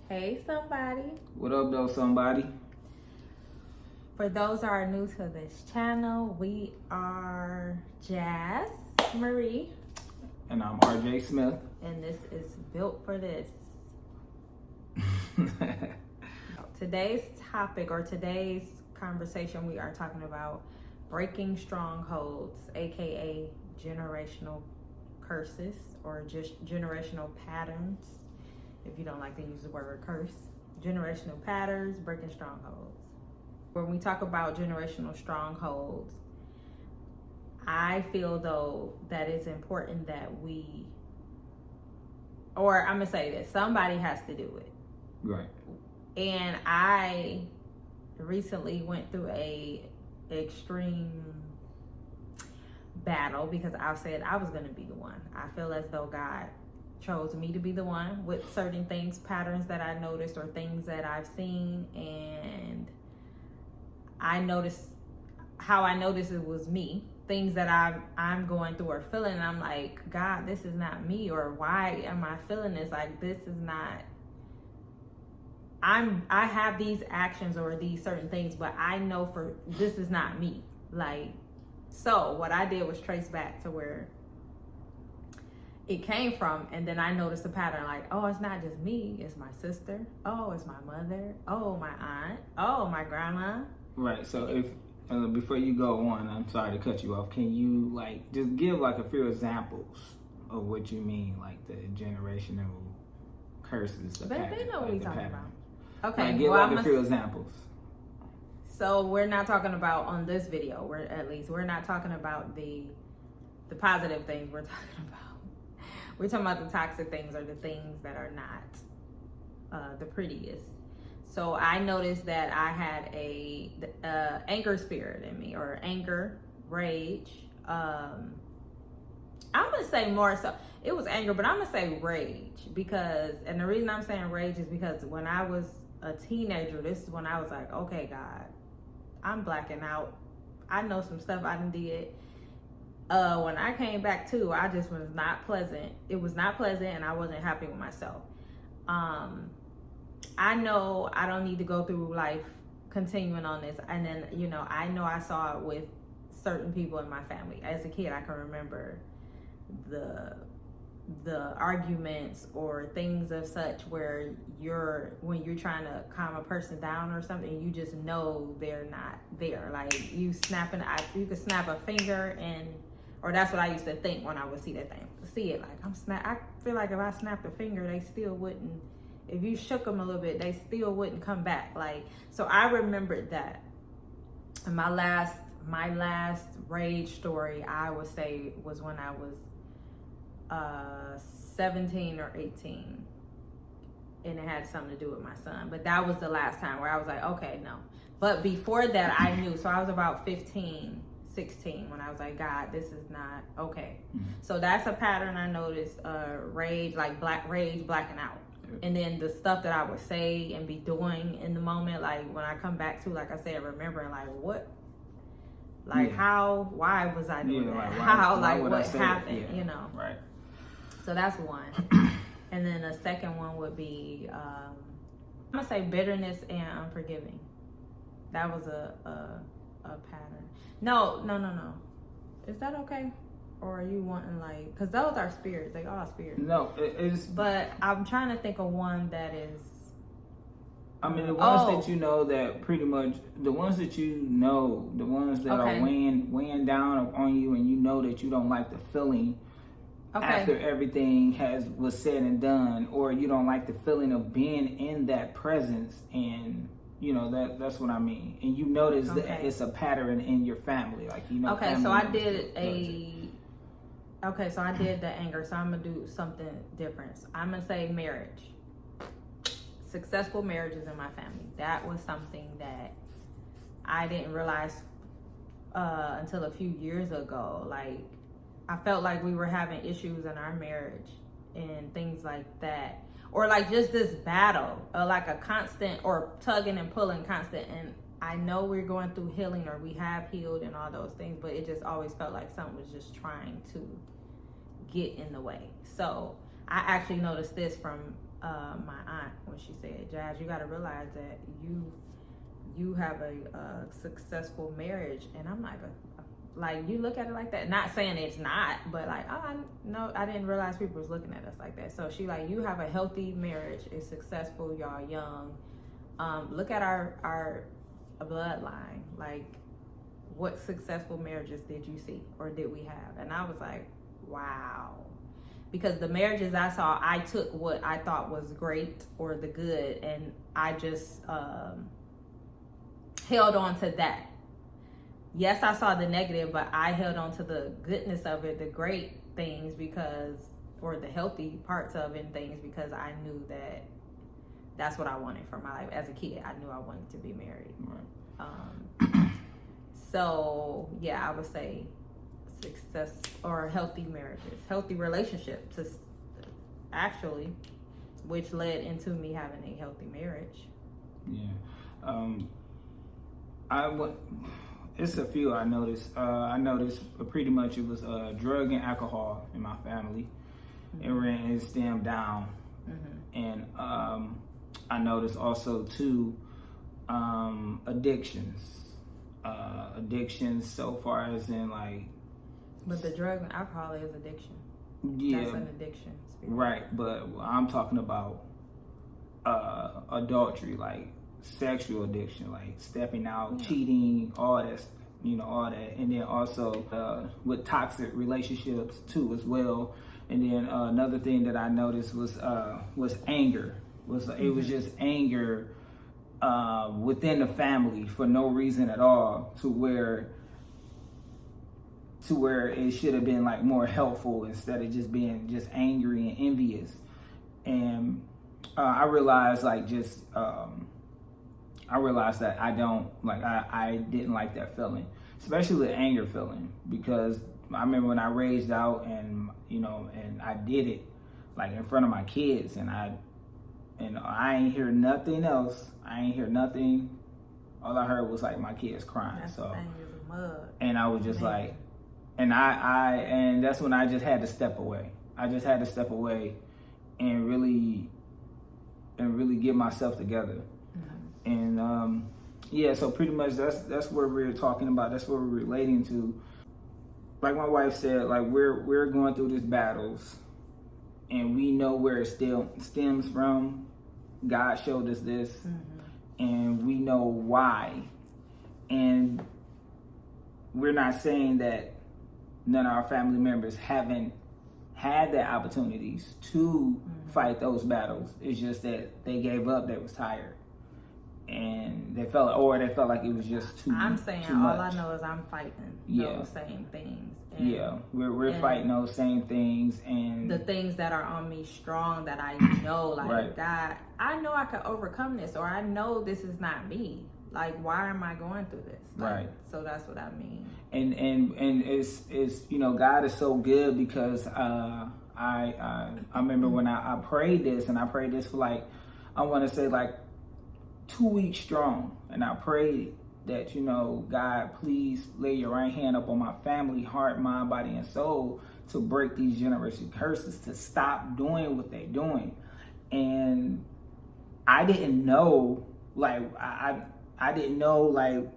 Hey, somebody. What up, though, somebody? For those that are new to this channel, we are Jazz Marie. And I'm RJ Smith. And this is Built for This. Today's topic or today's conversation, we are talking about breaking strongholds, aka generational curses or just generational patterns. If you don't like to use the word curse, generational patterns, breaking strongholds. When we talk about generational strongholds, I feel though that it's important that I'm gonna say this, somebody has to do it. Right. And I recently went through a extreme battle because I said I was gonna be the one. I feel as though God chose me to be the one with certain things, patterns that I noticed or things that I've seen, and I noticed how I noticed it was me, things that I'm going through or feeling, and I'm like, God, this is not me, or why am I feeling this? Like, this is not, I have these actions or these certain things, but I know for this is not me. Like, so what I did was trace back to where it came from, and then I noticed a pattern, like, oh, it's not just me, it's my sister, oh, it's my mother, oh, my aunt, oh, my grandma. Right. So if before you go on, I'm sorry to cut you off. Can you just give a few examples of what you mean, like the generational curses? But they know what we're talking about. Okay. Give a few examples. So we're not talking about on this video. We're not talking about the positive things. We're talking about the toxic things or the things that are not the prettiest. So I noticed that I had a anger spirit in me, or anger, rage. I'm gonna say more so it was anger, but I'm gonna say rage and the reason I'm saying rage is because when I was a teenager, this is when I was like, okay, God, I'm blacking out. I know some stuff I done did. When I came back too, I just was not pleasant. It was not pleasant, and I wasn't happy with myself. I know I don't need to go through life continuing on this. And then, I know I saw it with certain people in my family. As a kid, I can remember the arguments or things of such where when you're trying to calm a person down or something, you just know they're not there. Like you could snap a finger or that's what I used to think when I would see that thing. See it like I feel like if I snapped a finger, they still wouldn't. If you shook them a little bit, they still wouldn't come back. So I remembered that. And my last rage story, I would say, was when I was 17 or 18. And it had something to do with my son. But that was the last time where I was like, okay, no. But before that, I knew. So I was about 15, 16 when I was like, God, this is not okay. Mm-hmm. So that's a pattern I noticed, rage, like blacking out. And then the stuff that I would say and be doing in the moment, like when I come back to, like I said, remembering like what, like how, why was I doing that? What happened, Right. So that's one. And then the second one would be, I'm gonna say bitterness and unforgiving. That was a pattern. No. Is that okay? Or are you wanting because those are spirits, they all spirits. No, it's. But I'm trying to think of one that is. I mean, the ones that you know that pretty much the ones that the ones that are weighing down on you, and you know that you don't like the feeling after everything was said and done, or you don't like the feeling of being in that presence, and that's what I mean. And you notice that it's a pattern in your family, Okay, so I did so I did the anger, so I'm going to do something different. I'm going to say marriage. Successful marriages in my family. That was something that I didn't realize until a few years ago. Like, I felt like we were having issues in our marriage and things like that. Or just this battle, like a constant or tugging and pulling constant. And I know we're going through healing, or we have healed and all those things, but it just always felt like something was just trying to get in the way. So I actually noticed this from my aunt when she said, Jazz, you got to realize that you have a successful marriage. And I'm like, you look at it like that? Not saying it's not, but like, no, I didn't realize people was looking at us like that. So she like, you have a healthy marriage. It's successful. Y'all young. Look at our bloodline. Like, what successful marriages did you see or did we have? And I was like, wow. Because the marriages I saw, I took what I thought was great or the good, and I just held on to that. Yes, I saw the negative, but I held on to the goodness of it, the great things, or the healthy parts of it and things, because I knew that that's what I wanted for my life. As a kid, I knew I wanted to be married. Right. So yeah, I would say success or healthy marriages, healthy relationships, actually, which led into me having a healthy marriage. Yeah. It's a few I noticed. I noticed pretty much it was drug and alcohol in my family. Mm-hmm. It stemmed down. Mm-hmm. And I noticed also too, addictions so far as in like. But the drug and alcohol is addiction. Yeah. That's an addiction. Right, but I'm talking about adultery, like sexual addiction, like stepping out, cheating, all that, all that. And then also with toxic relationships too as well. And then another thing that I noticed was anger. It was just anger within the family for no reason at all, to where it should have been like more helpful instead of just being just angry and envious. And I realized that I didn't like that feeling, especially the anger feeling, because I remember when I raged out and I did it like in front of my kids, and I ain't hear nothing else. I ain't hear nothing. All I heard was like my kids crying. And I was just like, and and that's when I just had to step away. I just had to step away and really get myself together. Mm-hmm. And so pretty much that's what we're talking about. That's what we're relating to. Like my wife said, like we're going through these battles, and we know where it still stems from. God showed us this, and we know why. And we're not saying that none of our family members haven't had the opportunities to fight those battles. It's just that they gave up, they was tired. And they felt like it was just too much. I'm saying all I know is I'm fighting those same things. And, we're fighting those same things, and the things that are on me strong that I know, like right. God, I know I can overcome this, or I know this is not me. Like, why am I going through this? Like, right. So that's what I mean. And it's God is so good, because I remember when I prayed this, and I prayed this for like, I want to say like 2 weeks strong, and I prayed that, God, please lay your right hand up on my family, heart, mind, body, and soul, to break these generational curses, to stop doing what they're doing. And I didn't know, like, I didn't know, like,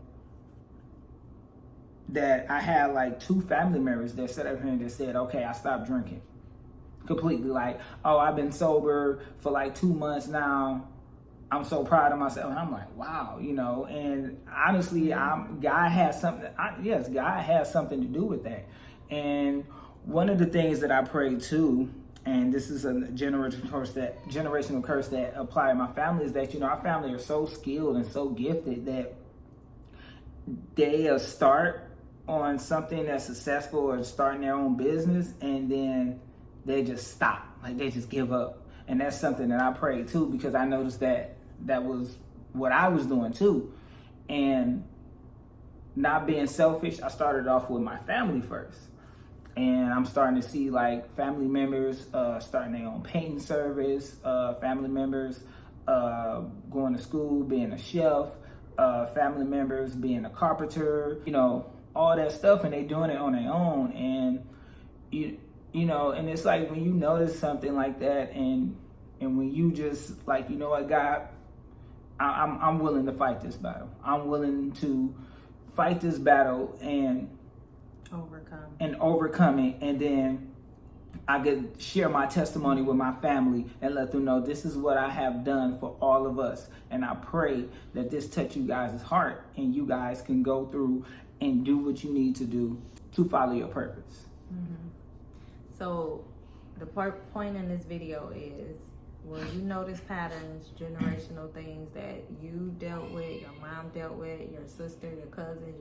that I had like 2 family members that sat up here and just said, okay, I stopped drinking completely. Like, oh, I've been sober for like 2 months now. I'm so proud of myself. And I'm like, wow, and honestly, God has something to do with that. And one of the things that I pray too, and this is a generational curse that apply in my family, is that, our family are so skilled and so gifted that they start on something that's successful or starting their own business, and then they just stop, like they just give up. And that's something that I pray too, because I noticed that was what I was doing too. And not being selfish, I started off with my family first. And I'm starting to see like family members starting their own painting service, family members going to school, being a chef, family members being a carpenter, all that stuff, and they doing it on their own. And and it's like when you notice something like that, and And when you just like, you know what, God, I'm willing to fight this battle. I'm willing to fight this battle and overcome it. And then I could share my testimony with my family and let them know this is what I have done for all of us. And I pray that this touch you guys' heart and you guys can go through and do what you need to do to follow your purpose. Mm-hmm. So the point in this video is when you notice patterns, generational things that you dealt with, your mom dealt with, your sister, your cousins,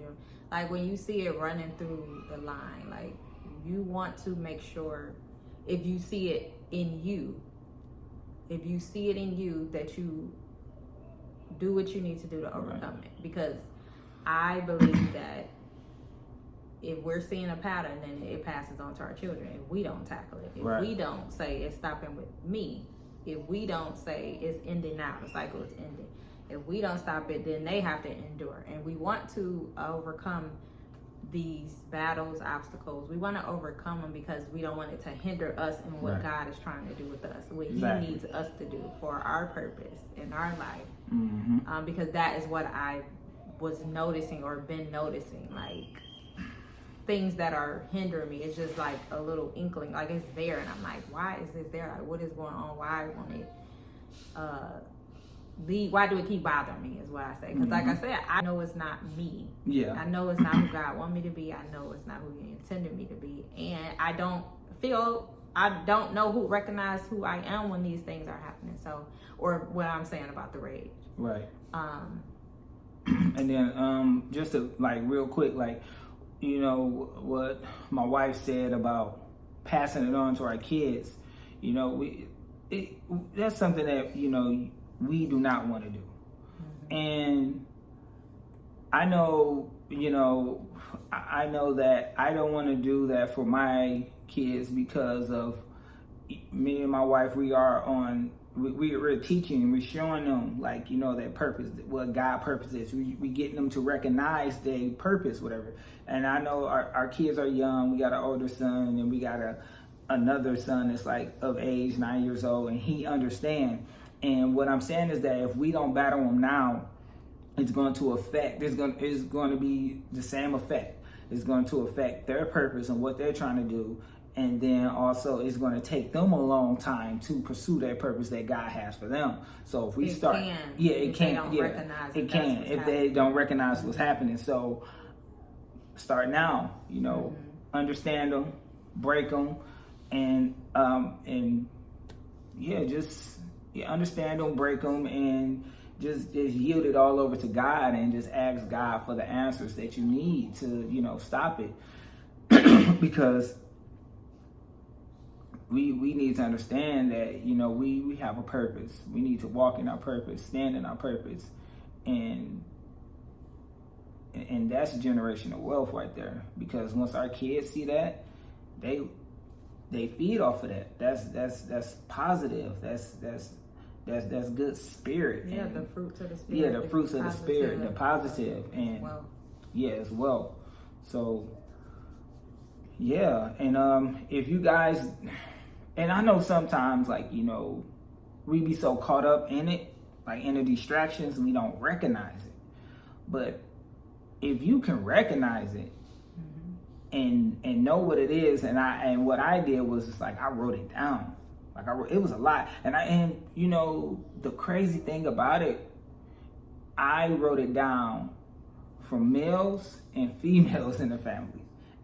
like when you see it running through the line, like you want to make sure if you see it in you, that you do what you need to do to overcome it. Because I believe that if we're seeing a pattern, then it passes on to our children if we don't tackle it. If we don't say it's stopping with me, if we don't say it's ending now, the cycle is ending, if we don't stop it, then they have to endure. And we want to overcome these battles, obstacles. We want to overcome them because we don't want it to hinder us in what God is trying to do with us, what He needs us to do for our purpose in our life. Because that is what I was noticing or been noticing, like things that are hindering me. It's just like a little inkling, like it's there, and I'm like, why is this there? Like, what is going on? Why won't it leave? Why do it keep bothering me? Is what I say. Because like I said, I know it's not me. Yeah. I know it's not who God wanted me to be. I know it's not who He intended me to be, and I don't recognize who I am when these things are happening. So, or what I'm saying about the rage. Right. And then just to like real quick, like, you know, what my wife said about passing it on to our kids, you know, that's something that, you know, we do not want to do. And I know, you know, I know that I don't want to do that for my kids because of me and my wife. We're teaching and we're showing them, like, you know, that purpose, what God purpose is. We getting them to recognize their purpose, whatever. And I know our kids are young. We got an older son, and then we got another son that's like of age, 9 years old, and he understands. And what I'm saying is that if we don't battle them now, it's going to be the same effect. It's going to affect their purpose and what they're trying to do. And then also it's going to take them a long time to pursue that purpose that God has for them. So if we it start, can, it can, it can if they don't recognize what's happening. So start now, you know, understand them, break them, and understand them, break them, and just yield it all over to God and just ask God for the answers that you need to, you know, stop it. Because we need to understand that, you know, we have a purpose. We need to walk in our purpose, stand in our purpose, and that's generational wealth right there. Because once our kids see that, they feed off of that. That's positive. That's good spirit. Yeah, and the fruits of the spirit. Yeah, the fruits of the spirit, the positive, and as well. So yeah, and if you guys. And I know sometimes, like, you know, we be so caught up in it, like in the distractions, we don't recognize it. But if you can recognize it and know what it is, and what I did was just like I wrote it down. Like it was a lot, and you know the crazy thing about it, I wrote it down for males and females in the family.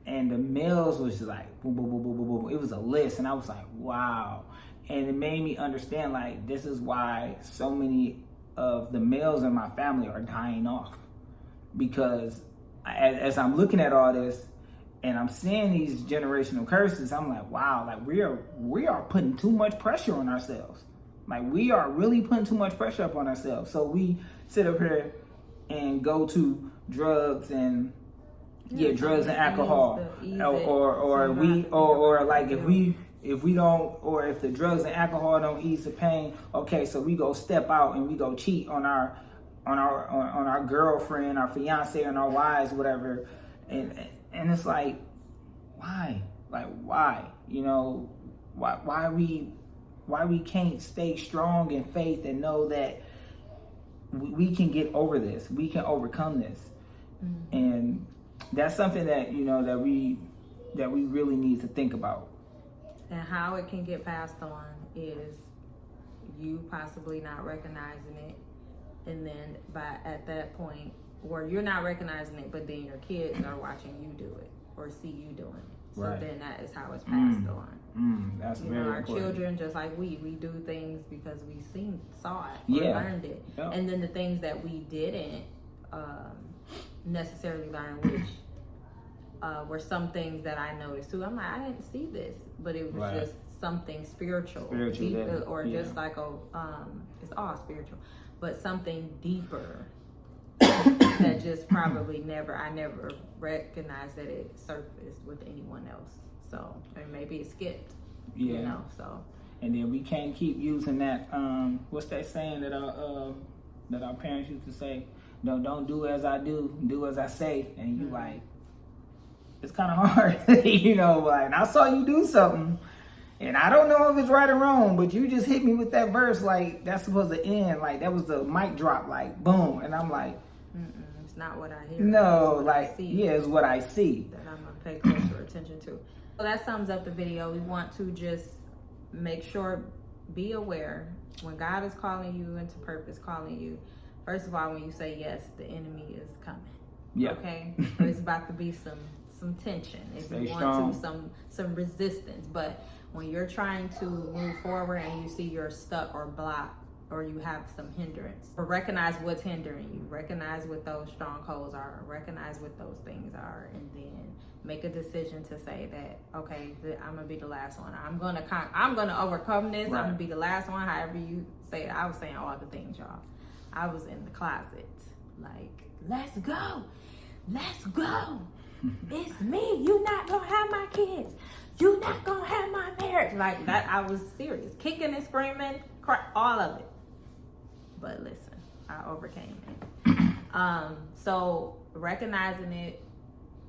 And the males was just like, boom, boom, boom, boom, boom, boom. It was a list. And I was like, wow. And it made me understand, like, this is why so many of the males in my family are dying off. Because as I'm looking at all this and I'm seeing these generational curses, I'm like, wow, like we are putting too much pressure on ourselves. Like we are really putting too much pressure up on ourselves. So we sit up here and go to drugs and drugs and alcohol, or like if we don't, or if the drugs and alcohol don't ease the pain, okay, so we go step out and we go cheat on our girlfriend, our fiance, and our wives, whatever, and it's like, why, you know, why are we we can't stay strong in faith and know that we can get over this, we can overcome this. And that's something that, you know, that we really need to think about. And how it can get passed on is you possibly not recognizing it, and then at that point, where you're not recognizing it, but then your kids are watching you do it or see you doing it. So then that is how it's passed on. That's you very know, our important. children, just like we do things because we saw it, or learned it, and then the things that we didn't necessarily learn, which were some things that I noticed too. I'm like, I didn't see this, but it was just something spiritual deeper, or just like it's all spiritual, but something deeper that just probably I never recognized that it surfaced with anyone else. So, and maybe it skipped. You know, so. And then we can't keep using that. What's that saying that our parents used to say? No, don't do as I do as I say. And you like, it's kind of hard, you know. Like, I saw you do something, and I don't know if it's right or wrong, but you just hit me with that verse. Like, that's supposed to end. Like, that was the mic drop. Like, boom, and I'm like, it's not what I hear. No, like, it's what I see. That I'm gonna pay closer attention to. So that sums up the video. We want to just make sure, be aware when God is calling you into purpose, calling you. First of all, when you say yes, the enemy is coming. Yeah. Okay. There's about to be some tension. If you want to, some resistance. But when you're trying to move forward and you see you're stuck or blocked, or you have some hindrance, or recognize what's hindering you, recognize what those strongholds are, recognize what those things are, and then make a decision to say that, okay, I'm gonna be the last one. I'm gonna overcome this. I'm gonna be the last one. However you say it. I was saying all the things, y'all. I was in the closet, like, let's go. It's me. You not gonna have my kids. You not gonna have my marriage. Like that. I was serious, kicking and screaming, all of it. But listen, I overcame it. So recognizing it,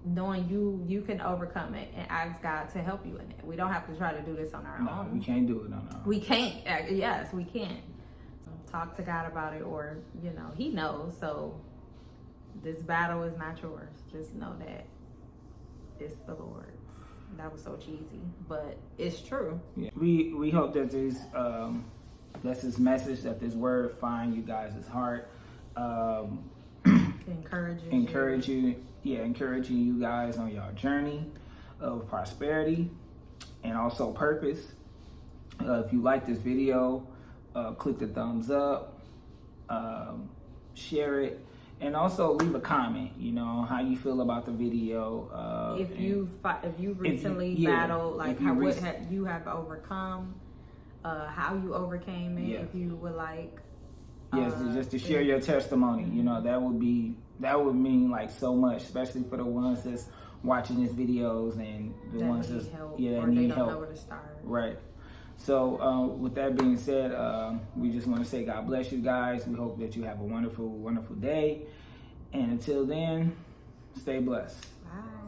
knowing you can overcome it, and ask God to help you in it. We don't have to try to do this on our own. No, we can't do it on our own. We can't. Yes, we can. Talk to God about it, or, you know, He knows. So this battle is not yours. Just know that it's the Lord's. That was so cheesy, but it's true. Yeah. We hope that this message, that this word find you guys' heart. Encouraging you guys on your journey of prosperity and also purpose. If you like this video, click the thumbs up, share it, and also leave a comment, you know, how you feel about the video. If you recently battled, like what you have overcome, how you overcame it, if you would like. Yes, just to share your testimony, you know, that would mean like so much, especially for the ones that's watching these videos and the ones that need help. Know where to start. Right. So with that being said, we just want to say God bless you guys. We hope that you have a wonderful, wonderful day. And until then, stay blessed. Bye.